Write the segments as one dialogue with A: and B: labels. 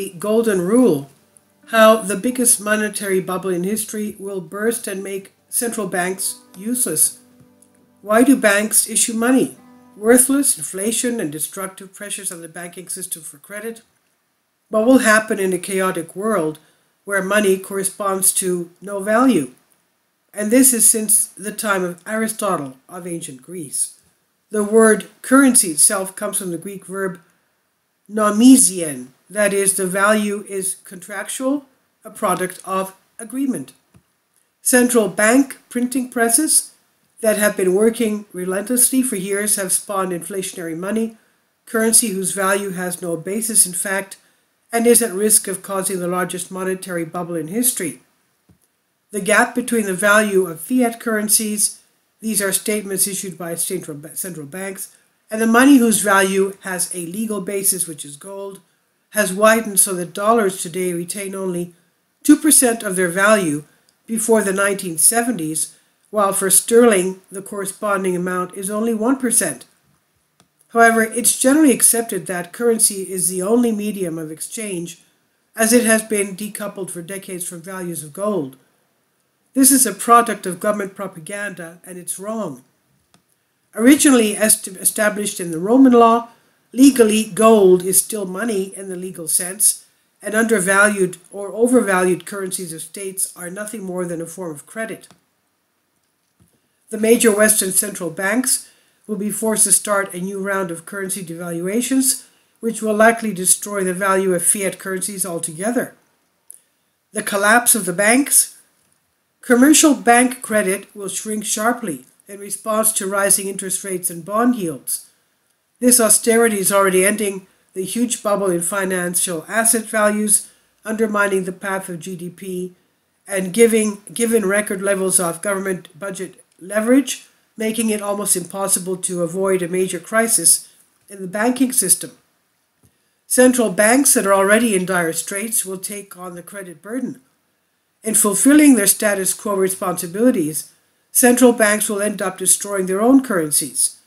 A: the golden rule, how the biggest monetary bubble in history will burst and make central banks useless. Why do banks issue money? Worthless, inflation, and destructive pressures on the banking system for credit. What will happen in a chaotic world where money corresponds to no value? And this is since the time of Aristotle of ancient Greece. The word currency itself comes from the Greek verb nomesian, that is, the value is contractual, a product of agreement. Central bank printing presses that have been working relentlessly for years have spawned inflationary money, currency whose value has no basis in fact, and is at risk of causing the largest monetary bubble in history. The gap between the value of fiat currencies, these are statements issued by central banks, and the money whose value has a legal basis, which is gold, has widened so that dollars today retain only 2% of their value before the 1970s, while for sterling the corresponding amount is only 1%. However, it's generally accepted that currency is the only medium of exchange, as it has been decoupled for decades from values of gold. This is a product of government propaganda, and it's wrong. Originally established in the Roman law, legally gold is still money in the legal sense, and undervalued or overvalued currencies of states are nothing more than a form of credit. The major Western central banks will be forced to start a new round of currency devaluations, which will likely destroy the value of fiat currencies altogether. The collapse of the banks. Commercial bank credit will shrink sharply in response to rising interest rates and bond yields. This austerity is already ending the huge bubble in financial asset values, undermining the path of GDP, and given record levels of government budget leverage, making it almost impossible to avoid a major crisis in the banking system. Central banks that are already in dire straits will take on the credit burden. In fulfilling their status quo responsibilities, central banks will end up destroying their own currencies.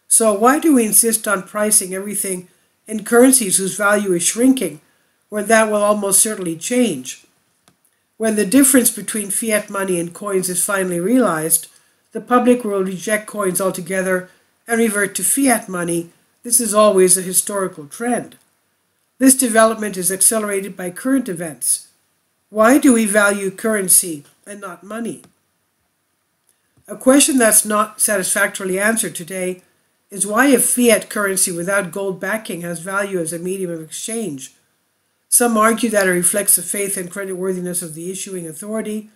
A: So why do we insist on pricing everything in currencies whose value is shrinking, when that will almost certainly change? When the difference between fiat money and coins is finally realized, the public will reject coins altogether and revert to fiat money. This is always a historical trend. This development is accelerated by current events. Why do we value currency and not money? A question that's not satisfactorily answered today is why a fiat currency without gold backing has value as a medium of exchange. Some argue that it reflects the faith and creditworthiness of the issuing authority.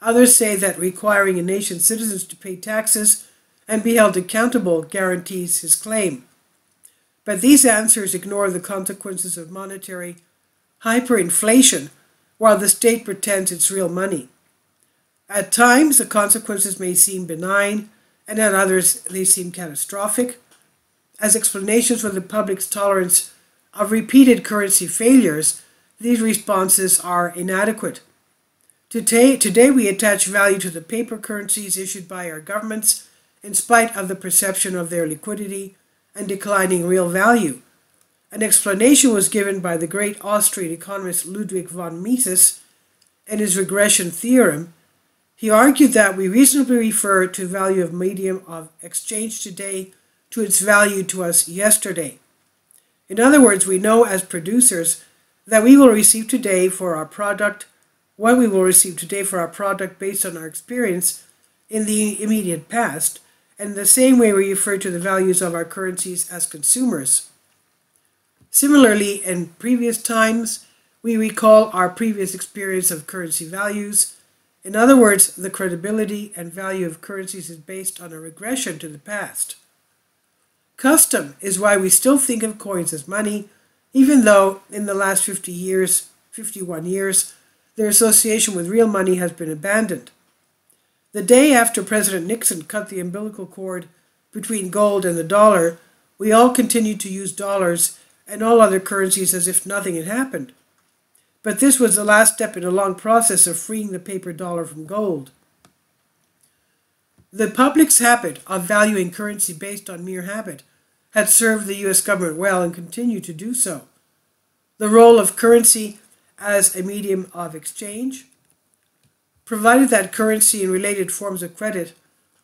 A: Others say that requiring a nation's citizens to pay taxes and be held accountable guarantees his claim. But these answers ignore the consequences of monetary hyperinflation, while the state pretends it's real money. At times, the consequences may seem benign, and at others they seem catastrophic. As explanations for the public's tolerance of repeated currency failures, these responses are inadequate. Today we attach value to the paper currencies issued by our governments in spite of the perception of their liquidity and declining real value. An explanation was given by the great Austrian economist Ludwig von Mises in his regression theorem. He argued that we reasonably refer to value of medium of exchange today to its value to us yesterday. In other words, we know as producers that we will receive today for our product what we will receive today for our product based on our experience in the immediate past, and in the same way we refer to the values of our currencies as consumers. Similarly, in previous times, we recall our previous experience of currency values. In other words, the credibility and value of currencies is based on a regression to the past. Custom is why we still think of coins as money, even though in the last 51 years, their association with real money has been abandoned. The day after President Nixon cut the umbilical cord between gold and the dollar, we all continued to use dollars and all other currencies as if nothing had happened. But this was the last step in a long process of freeing the paper dollar from gold. The public's habit of valuing currency based on mere habit had served the U.S. government well and continued to do so. the role of currency as a medium of exchange. Provided that currency and related forms of credit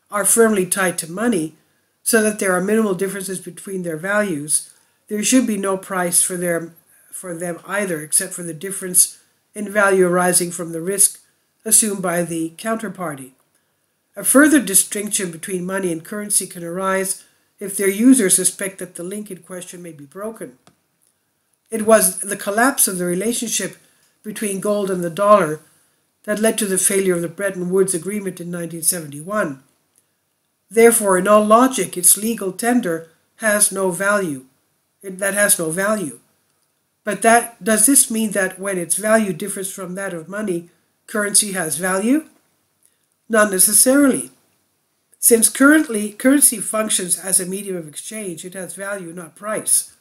A: are firmly tied to money, so that there are minimal differences between their values, there should be no price for them either, except for the difference in value arising from the risk assumed by the counterparty. A further distinction between money and currency can arise if their users suspect that the link in question may be broken. It was the collapse of the relationship between gold and the dollar that led to the failure of the Bretton Woods Agreement in 1971. Therefore, in all logic, its legal tender has no value. That has no value. But does this mean that when its value differs from that of money, currency has value? Not necessarily. Since currency functions as a medium of exchange, it has value, not price.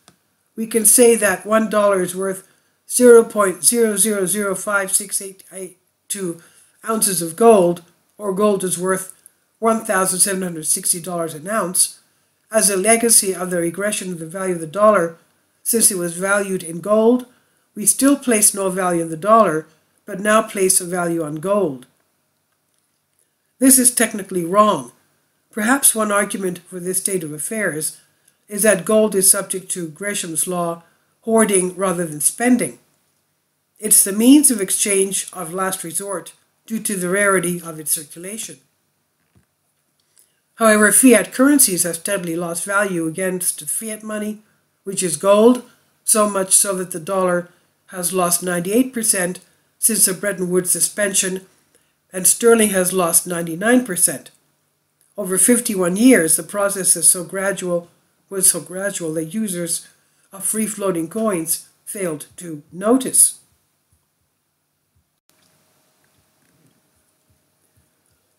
A: We can say that $1 is worth 0.0005682 ounces of gold, or gold is worth $1,760 an ounce, as a legacy of the regression of the value of the dollar. Since it was valued in gold, we still place no value in the dollar, but now place a value on gold. This is technically wrong. Perhaps one argument for this state of affairs is that gold is subject to Gresham's law, hoarding rather than spending. It's the means of exchange of last resort due to the rarity of its circulation. However, fiat currencies have steadily lost value against fiat money, which is gold, so much so that the dollar has lost 98% since the Bretton Woods suspension, and sterling has lost 99%. Over 51 years, the process was so gradual that users of free-floating coins failed to notice.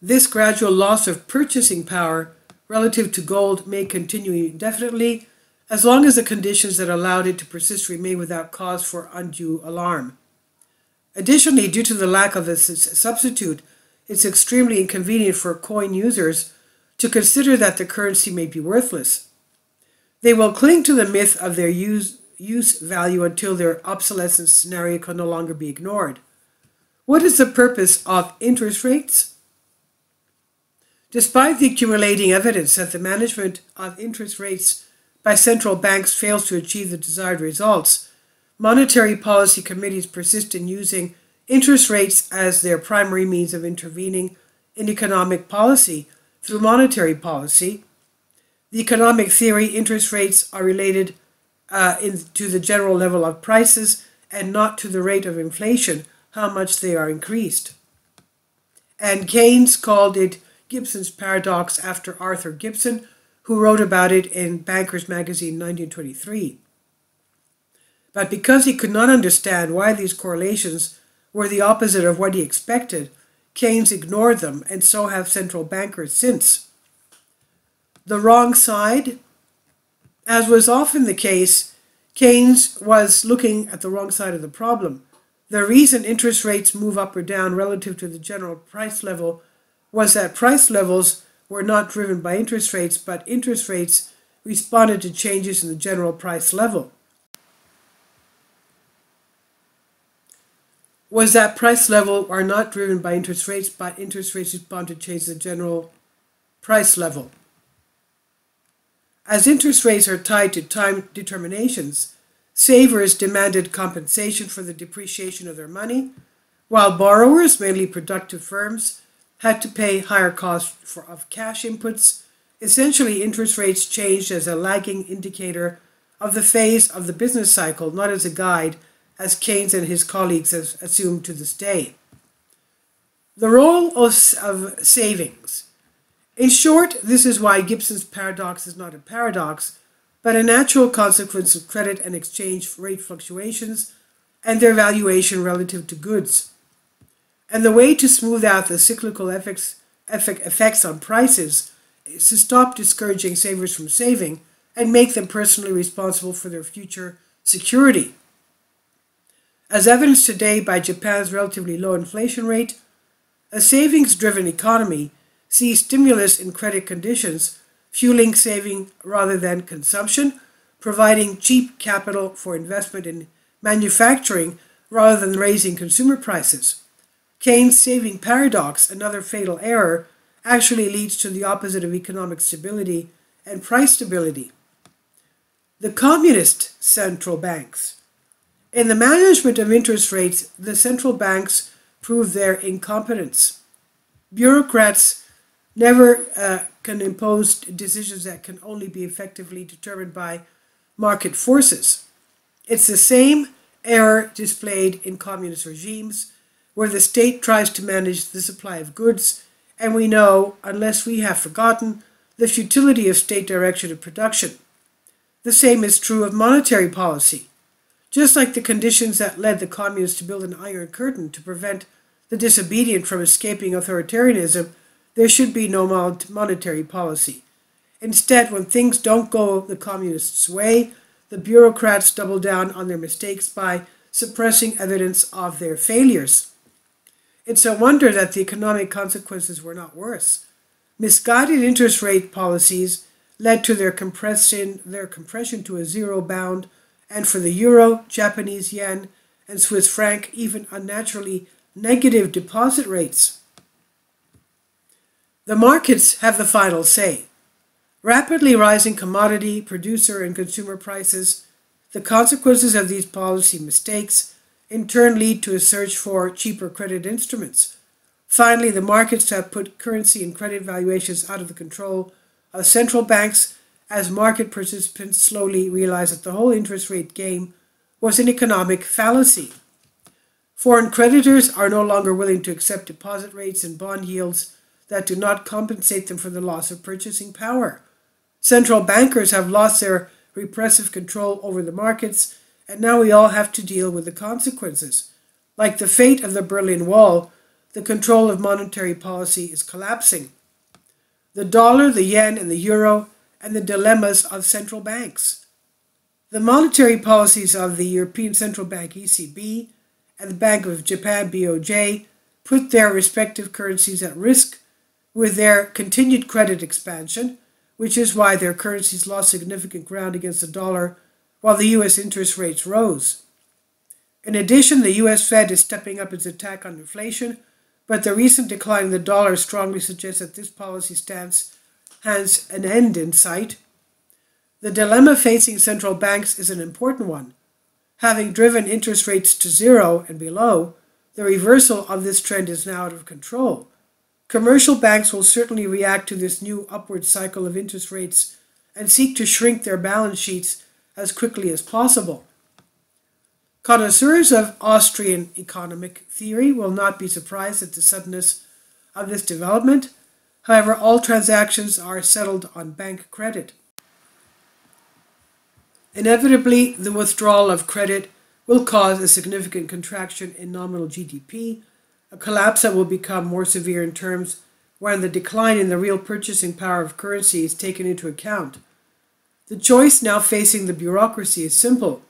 A: This gradual loss of purchasing power relative to gold may continue indefinitely, as long as the conditions that allowed it to persist remain without cause for undue alarm. Additionally, due to the lack of a substitute, it's extremely inconvenient for coin users to consider that the currency may be worthless. They will cling to the myth of their use value until their obsolescence scenario can no longer be ignored. What is the purpose of interest rates? Despite the accumulating evidence that the management of interest rates by central banks fails to achieve the desired results, monetary policy committees persist in using interest rates as their primary means of intervening in economic policy through monetary policy. The economic theory, interest rates are related to the general level of prices and not to the rate of inflation, how much they are increased. And Keynes called it Gibson's paradox after Arthur Gibson, who wrote about it in Bankers magazine in 1923. But because he could not understand why these correlations were the opposite of what he expected, Keynes ignored them, and so have central bankers since. The wrong side? As was often the case, Keynes was looking at the wrong side of the problem. The reason interest rates move up or down relative to the general price level was that price levels were not driven by interest rates, but interest rates responded to changes in the general price level. Was that price level are not driven by interest rates, but interest rates respond to changes in the general price level. As interest rates are tied to time determinations, savers demanded compensation for the depreciation of their money, while borrowers, mainly productive firms, had to pay higher costs of cash inputs. Essentially, interest rates changed as a lagging indicator of the phase of the business cycle, not as a guide, as Keynes and his colleagues have assumed to this day. The role of savings. In short, this is why Gibson's paradox is not a paradox, but a natural consequence of credit and exchange rate fluctuations and their valuation relative to goods. And the way to smooth out the cyclical effects on prices is to stop discouraging savers from saving and make them personally responsible for their future security. As evidenced today by Japan's relatively low inflation rate, a savings-driven economy sees stimulus in credit conditions, fueling saving rather than consumption, providing cheap capital for investment in manufacturing rather than raising consumer prices. Keynes' saving paradox, another fatal error, actually leads to the opposite of economic stability and price stability. The communist central banks. In the management of interest rates, the central banks prove their incompetence. Bureaucrats never can impose decisions that can only be effectively determined by market forces. It's the same error displayed in communist regimes, where the state tries to manage the supply of goods, and we know, unless we have forgotten, the futility of state direction of production. The same is true of monetary policy. Just like the conditions that led the communists to build an iron curtain to prevent the disobedient from escaping authoritarianism, there should be no monetary policy. Instead, when things don't go the communists' way, the bureaucrats double down on their mistakes by suppressing evidence of their failures. It's a wonder that the economic consequences were not worse. Misguided interest rate policies led to their compression to a zero bound, and for the euro, Japanese yen, and Swiss franc, even unnaturally negative deposit rates. The markets have the final say. Rapidly rising commodity, producer, and consumer prices, the consequences of these policy mistakes, in turn lead to a search for cheaper credit instruments. Finally, the markets have put currency and credit valuations out of the control of central banks as market participants slowly realize that the whole interest rate game was an economic fallacy. Foreign creditors are no longer willing to accept deposit rates and bond yields that do not compensate them for the loss of purchasing power. Central bankers have lost their repressive control over the markets, and now we all have to deal with the consequences. Like the fate of the Berlin Wall, the control of monetary policy is collapsing. The dollar, the yen, and the euro, and the dilemmas of central banks. The monetary policies of the European Central Bank ECB and the Bank of Japan BOJ put their respective currencies at risk with their continued credit expansion, which is why their currencies lost significant ground against the dollar while the U.S. interest rates rose. In addition, the U.S. Fed is stepping up its attack on inflation, but the recent decline in the dollar strongly suggests that this policy stance has an end in sight. The dilemma facing central banks is an important one. Having driven interest rates to zero and below, the reversal of this trend is now out of control. Commercial banks will certainly react to this new upward cycle of interest rates and seek to shrink their balance sheets as quickly as possible. Connoisseurs of Austrian economic theory will not be surprised at the suddenness of this development. However, all transactions are settled on bank credit. Inevitably, the withdrawal of credit will cause a significant contraction in nominal GDP, a collapse that will become more severe in terms when the decline in the real purchasing power of currency is taken into account. The choice now facing the bureaucracy is simple.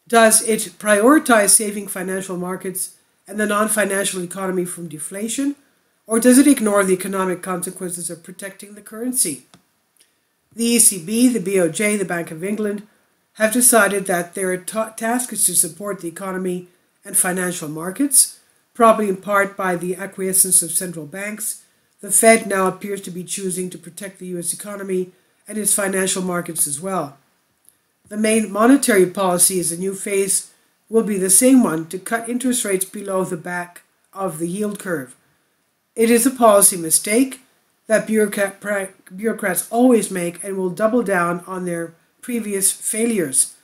A: Does it prioritize saving financial markets and the non-financial economy from deflation, or does it ignore the economic consequences of protecting the currency? The ECB, the BOJ, the Bank of England have decided that their task is to support the economy and financial markets, probably in part by the acquiescence of central banks. The Fed now appears to be choosing to protect the U.S. economy and its financial markets as well. The main monetary policy is a new phase will be the same one, to cut interest rates below the back of the yield curve. It is a policy mistake that bureaucrats always make and will double down on their previous failures.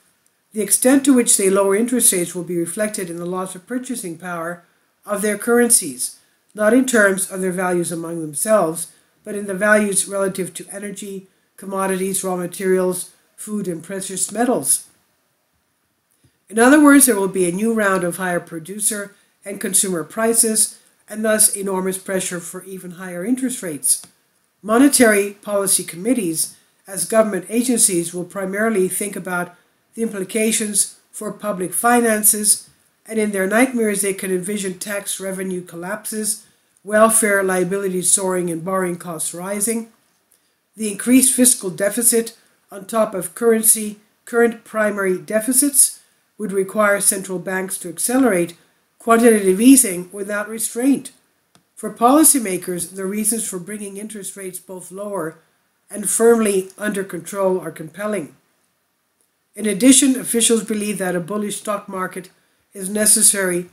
A: The extent to which they lower interest rates will be reflected in the loss of purchasing power of their currencies, not in terms of their values among themselves, but in the values relative to energy, commodities, raw materials, food, and precious metals. In other words, there will be a new round of higher producer and consumer prices, and thus enormous pressure for even higher interest rates. Monetary policy committees, as government agencies, will primarily think about the implications for public finances, and in their nightmares they can envision tax revenue collapses, welfare liabilities soaring, and borrowing costs rising. The increased fiscal deficit on top of current primary deficits would require central banks to accelerate quantitative easing without restraint. For policymakers, the reasons for bringing interest rates both lower and firmly under control are compelling. In addition, officials believe that a bullish stock market is necessary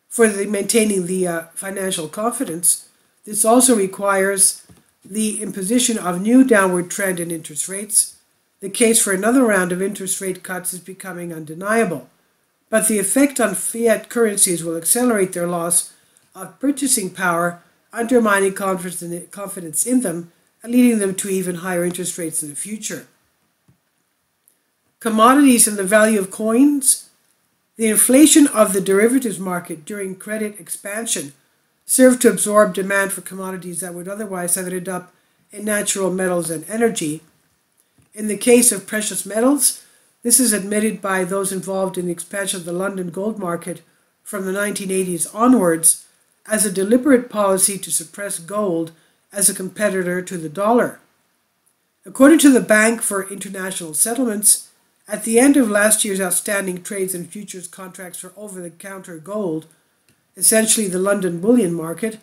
A: for maintaining the financial confidence. This also requires the imposition of new downward trend in interest rates. The case for another round of interest rate cuts is becoming undeniable, but the effect on fiat currencies will accelerate their loss of purchasing power, undermining confidence in them and leading them to even higher interest rates in the future. Commodities and the value of coins. The inflation of the derivatives market during credit expansion served to absorb demand for commodities that would otherwise have ended up in natural metals and energy. In the case of precious metals, this is admitted by those involved in the expansion of the London gold market from the 1980s onwards as a deliberate policy to suppress gold as a competitor to the dollar. According to the Bank for International Settlements, at the end of last year's outstanding trades and futures contracts for over-the-counter gold, essentially the London bullion market,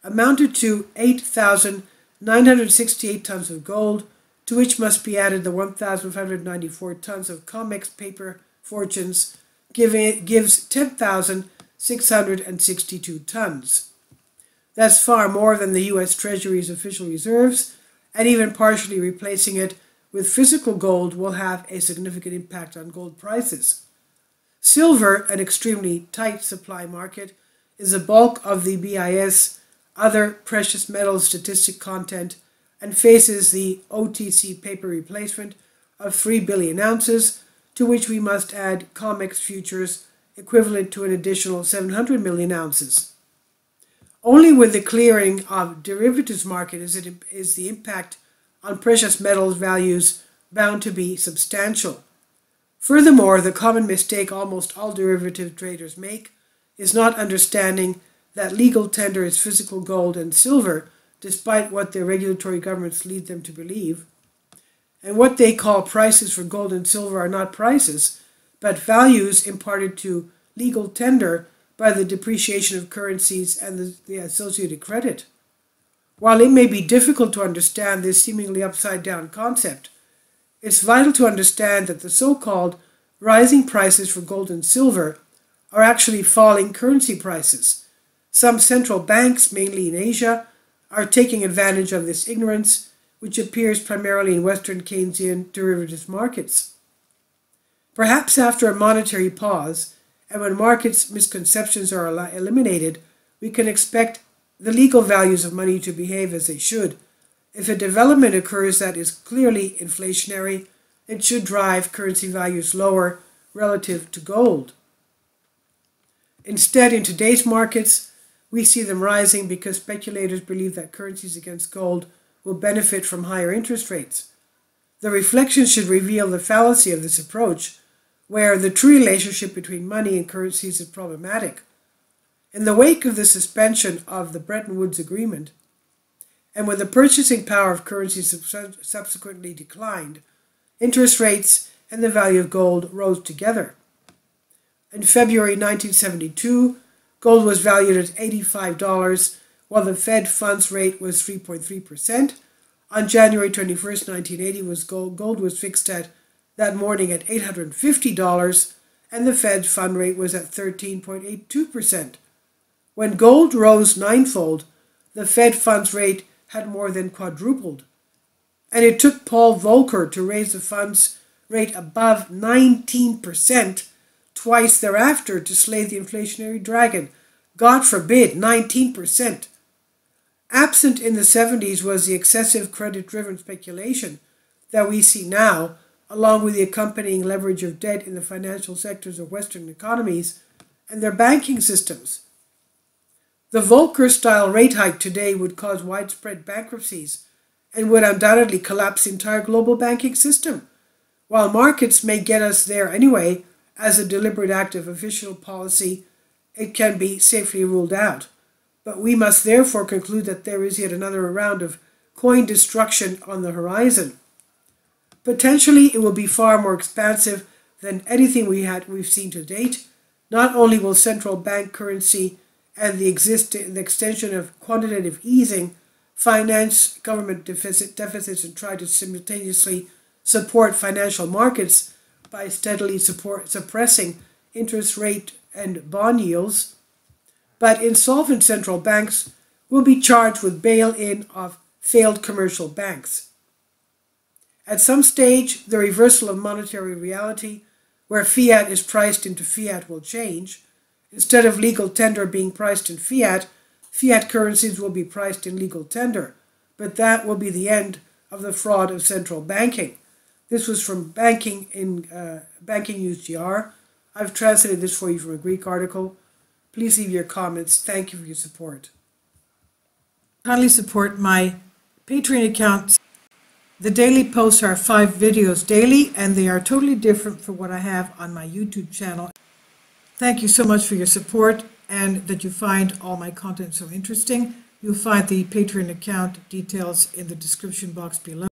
A: amounted to 8,968 tons of gold, to which must be added the 1,594 tons of COMEX paper fortunes, gives 10,662 tons. That's far more than the U.S. Treasury's official reserves, and even partially replacing it with physical gold will have a significant impact on gold prices. Silver, an extremely tight supply market, is the bulk of the BIS other precious metals statistic content and faces the OTC paper replacement of 3 billion ounces, to which we must add COMEX futures equivalent to an additional 700 million ounces. Only with the clearing of derivatives market is the impact on precious metals values bound to be substantial. Furthermore, the common mistake almost all derivative traders make is not understanding that legal tender is physical gold and silver, despite what their regulatory governments lead them to believe. And what they call prices for gold and silver are not prices, but values imparted to legal tender by the depreciation of currencies and the associated credit. While it may be difficult to understand this seemingly upside-down concept, it's vital to understand that the so-called rising prices for gold and silver are actually falling currency prices. Some central banks, mainly in Asia, are taking advantage of this ignorance, which appears primarily in Western Keynesian derivatives markets. Perhaps after a monetary pause, and when markets' misconceptions are eliminated, we can expect the legal values of money to behave as they should. If a development occurs that is clearly inflationary, it should drive currency values lower relative to gold. Instead, in today's markets, we see them rising because speculators believe that currencies against gold will benefit from higher interest rates. The reflection should reveal the fallacy of this approach, where the true relationship between money and currencies is problematic. In the wake of the suspension of the Bretton Woods Agreement, and when the purchasing power of currencies subsequently declined, interest rates and the value of gold rose together. In February 1972, gold was valued at $85, while the Fed funds rate was 3.3%. On January 21, 1980, gold was fixed at that morning at $850, and the Fed fund rate was at 13.82%. When gold rose ninefold, the Fed funds rate had more than quadrupled. And it took Paul Volcker to raise the funds rate above 19% twice thereafter to slay the inflationary dragon. God forbid, 19%. Absent in the 70s was the excessive credit-driven speculation that we see now, along with the accompanying leverage of debt in the financial sectors of Western economies and their banking systems. The Volcker-style rate hike today would cause widespread bankruptcies and would undoubtedly collapse the entire global banking system. While markets may get us there anyway, as a deliberate act of official policy, it can be safely ruled out. But we must therefore conclude that there is yet another round of coin destruction on the horizon. Potentially, it will be far more expansive than anything we've seen to date. Not only will central bank currency and the extension of quantitative easing finance government deficits and try to simultaneously support financial markets by steadily suppressing interest rate and bond yields, but insolvent central banks will be charged with bail-in of failed commercial banks. At some stage, the reversal of monetary reality, where fiat is priced into fiat, will change. Instead of legal tender being priced in fiat, fiat currencies will be priced in legal tender. But that will be the end of the fraud of central banking. This was from Banking News GR. I've translated this for you from a Greek article. Please leave your comments. Thank you for your support. Kindly support my Patreon account. The daily posts are 5 videos daily, and they are totally different from what I have on my YouTube channel. Thank you so much for your support and that you find all my content so interesting. You'll find the Patreon account details in the description box below.